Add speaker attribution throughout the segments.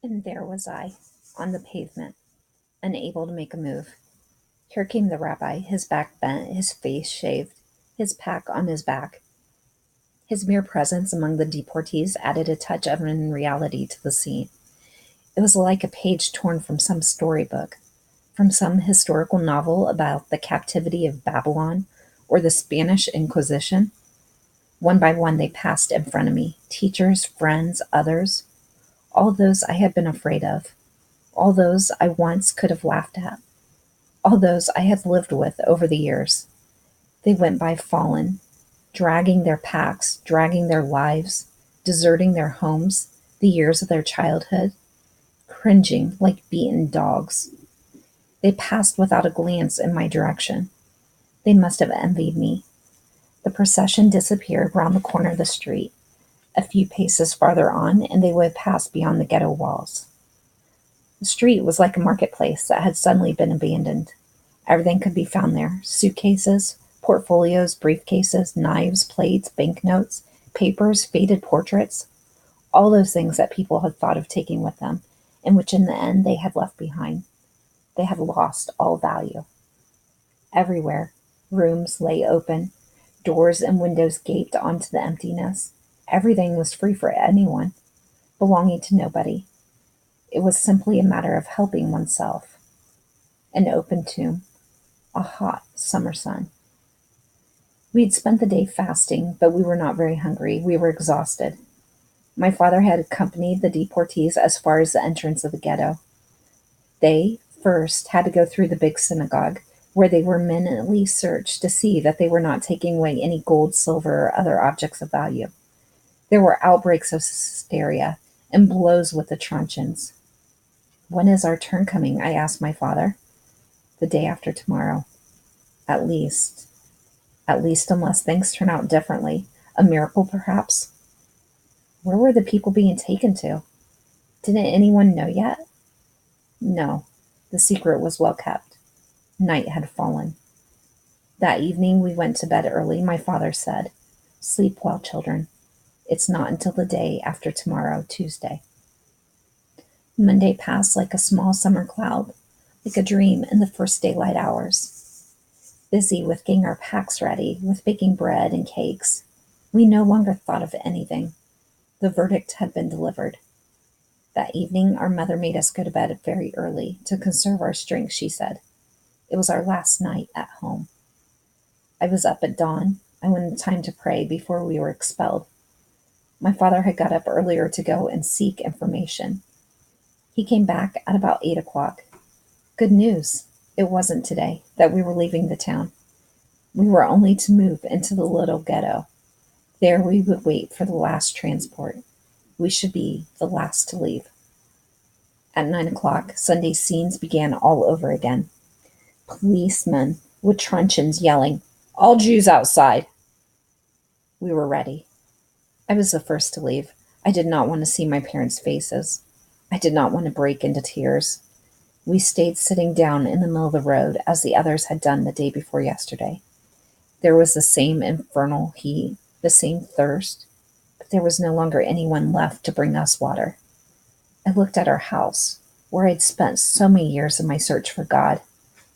Speaker 1: And there was I, on the pavement, unable to make a move. Here came the rabbi, his back bent, his face shaved, his pack on his back. His mere presence among the deportees added a touch of unreality to the scene. It was like a page torn from some storybook, from some historical novel about the captivity of Babylon or the Spanish Inquisition. One by one they passed in front of me, teachers, friends, others, all those I had been afraid of, all those I once could have laughed at, all those I had lived with over the years. They went by fallen, dragging their packs, dragging their lives, deserting their homes, the years of their childhood, cringing like beaten dogs. They passed without a glance in my direction. They must have envied me. The procession disappeared round the corner of the street. A few paces farther on, and they would pass beyond the ghetto walls. The street was like a marketplace that had suddenly been abandoned. Everything could be found there: suitcases, portfolios, briefcases, knives, plates, banknotes, papers, faded portraits, all those things that people had thought of taking with them, and which in the end they had left behind. They had lost all value. Everywhere, rooms lay open, doors and windows gaped onto the emptiness. Everything was free for anyone, belonging to nobody. It was simply a matter of helping oneself. An open tomb, a hot summer sun. We had spent the day fasting, but we were not very hungry. We were exhausted. My father had accompanied the deportees as far as the entrance of the ghetto. They, first, had to go through the big synagogue, where they were minutely searched to see that they were not taking away any gold, silver, or other objects of value. There were outbreaks of hysteria and blows with the truncheons. "When is our turn coming?" I asked my father. "The day after tomorrow. At least. At least unless things turn out differently. A miracle, perhaps." Where were the people being taken to? Didn't anyone know yet? No. The secret was well kept. Night had fallen. That evening we went to bed early. My father said, "Sleep well, children. It's not until the day after tomorrow, Tuesday." Monday passed like a small summer cloud, like a dream in the first daylight hours. Busy with getting our packs ready, with baking bread and cakes, we no longer thought of anything. The verdict had been delivered. That evening our mother made us go to bed very early, to conserve our strength, she said. It was our last night at home. I was up at dawn. I wanted time to pray before we were expelled. My father had got up earlier to go and seek information. He came back at about 8 o'clock. Good news. It wasn't today that we were leaving the town. We were only to move into the little ghetto. There we would wait for the last transport. We should be the last to leave. At 9 o'clock, Sunday's scenes began all over again. Policemen with truncheons yelling, "All Jews outside!" We were ready. I was the first to leave. I did not want to see my parents' faces. I did not want to break into tears. We stayed sitting down in the middle of the road as the others had done the day before yesterday. There was the same infernal heat, the same thirst, but there was no longer anyone left to bring us water. I looked at our house, where I'd spent so many years in my search for God,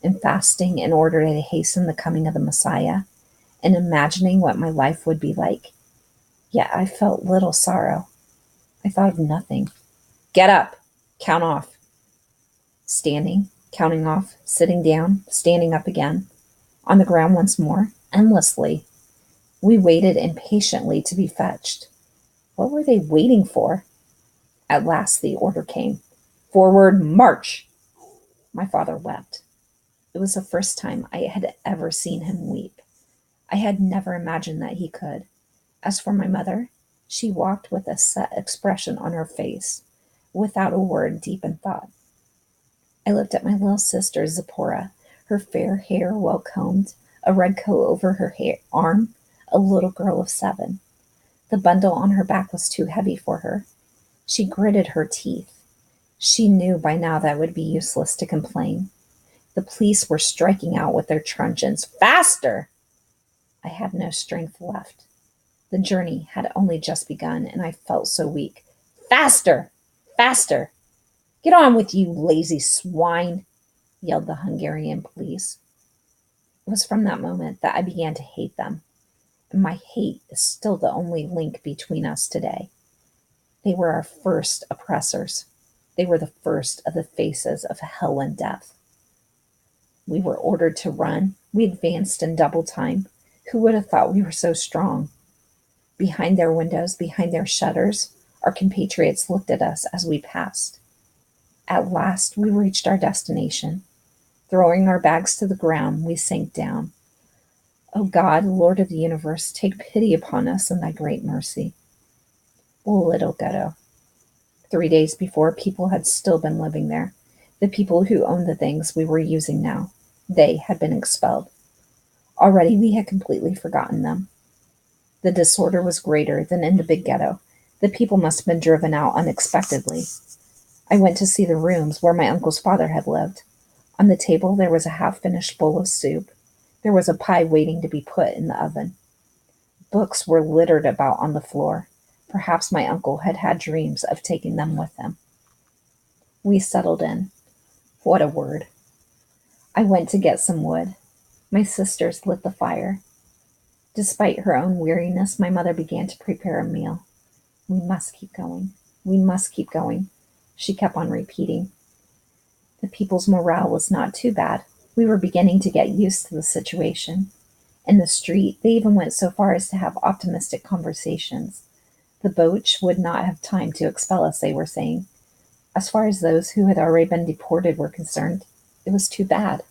Speaker 1: in fasting in order to hasten the coming of the Messiah, and imagining what my life would be like. Yet I felt little sorrow. I thought of nothing. "Get up! Count off!" Standing, counting off, sitting down, standing up again. On the ground once more, endlessly. We waited impatiently to be fetched. What were they waiting for? At last the order came. "Forward, march!" My father wept. It was the first time I had ever seen him weep. I had never imagined that he could. As for my mother, she walked with a set expression on her face, without a word, deep in thought. I looked at my little sister Zipporah, her fair hair well combed, a red coat over her arm, a little girl of 7. The bundle on her back was too heavy for her. She gritted her teeth. She knew by now that it would be useless to complain. The police were striking out with their truncheons. "Faster!" I had no strength left. The journey had only just begun, and I felt so weak. "Faster! Faster!" Get on with you, lazy swine, yelled the Hungarian police. It was from that moment that I began to hate them, and my hate is still the only link between us today. They were our first oppressors. They were the first of the faces of hell and death. We were ordered to run. We advanced in double time. Who would have thought we were so strong? Behind their windows, behind their shutters, our compatriots looked at us as we passed. At last, we reached our destination. Throwing our bags to the ground, we sank down. O God, Lord of the universe, take pity upon us in thy great mercy. Little ghetto. 3 days before, people had still been living there. The people who owned the things we were using now. They had been expelled. Already we had completely forgotten them. The disorder was greater than in the big ghetto. The people must have been driven out unexpectedly. I went to see the rooms where my uncle's father had lived. On the table there was a half-finished bowl of soup. There was a pie waiting to be put in the oven. Books were littered about on the floor. Perhaps my uncle had had dreams of taking them with him. We settled in. What a word. I went to get some wood. My sisters lit the fire. Despite her own weariness, my mother began to prepare a meal. We must keep going. We must keep going, she kept on repeating. The people's morale was not too bad. We were beginning to get used to the situation. In the street, they even went so far as to have optimistic conversations. The Boche would not have time to expel us, they were saying. As far as those who had already been deported were concerned, it was too bad.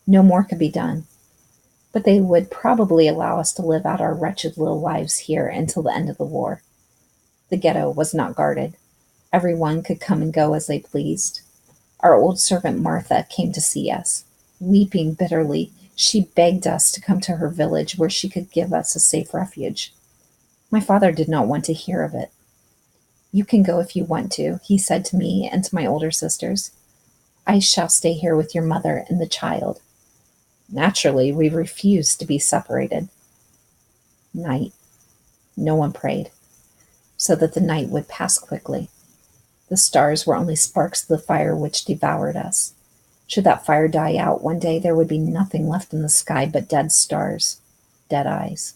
Speaker 1: No more could be done. But they would probably allow us to live out our wretched little lives here until the end of the war. The ghetto was not guarded. Everyone could come and go as they pleased. Our old servant Martha came to see us. Weeping bitterly, she begged us to come to her village where she could give us a safe refuge. My father did not want to hear of it. You can go if you want to, he said to me and to my older sisters. I shall stay here with your mother and the child. Naturally, we refused to be separated. Night. No one prayed, so that the night would pass quickly. The stars were only sparks of the fire which devoured us. Should that fire die out, one day there would be nothing left in the sky but dead stars, dead eyes.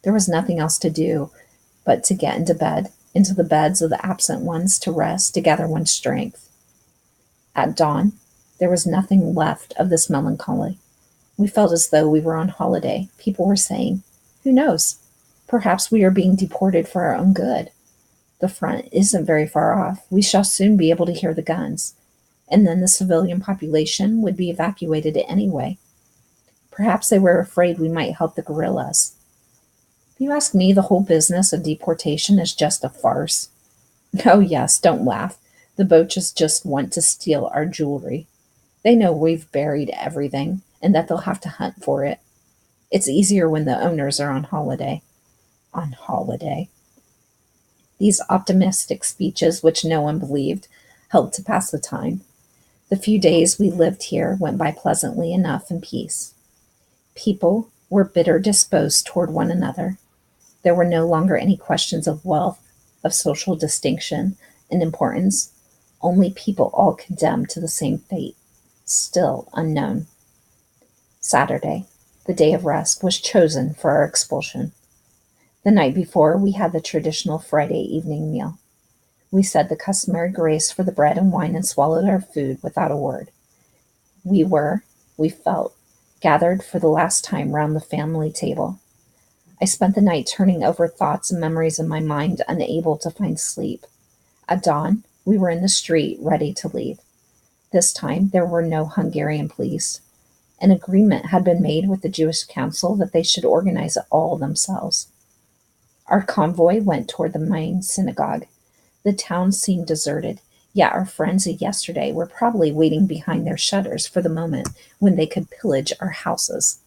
Speaker 1: There was nothing else to do but to get into bed, into the beds of the absent ones, to rest, to gather one's strength. At dawn, there was nothing left of this melancholy. We felt as though we were on holiday. People were saying, who knows? Perhaps we are being deported for our own good. The front isn't very far off. We shall soon be able to hear the guns, and then the civilian population would be evacuated anyway. Perhaps they were afraid we might help the guerrillas. If you ask me, the whole business of deportation is just a farce. Oh yes, don't laugh. The Boches just want to steal our jewelry. They know we've buried everything, and that they'll have to hunt for it. It's easier when the owners are on holiday. On holiday. These optimistic speeches, which no one believed, helped to pass the time. The few days we lived here went by pleasantly enough in peace. People were bitter disposed toward one another. There were no longer any questions of wealth, of social distinction and importance, only people all condemned to the same fate, still unknown. Saturday, the day of rest, was chosen for our expulsion. The night before, we had the traditional Friday evening meal. We said the customary grace for the bread and wine and swallowed our food without a word. We felt, gathered for the last time round the family table. I spent the night turning over thoughts and memories in my mind, unable to find sleep. At dawn, we were in the street, ready to leave. This time, there were no Hungarian police. An agreement had been made with the Jewish Council that they should organize it all themselves. Our convoy went toward the main synagogue. The town seemed deserted, yet our friends of yesterday were probably waiting behind their shutters for the moment when they could pillage our houses.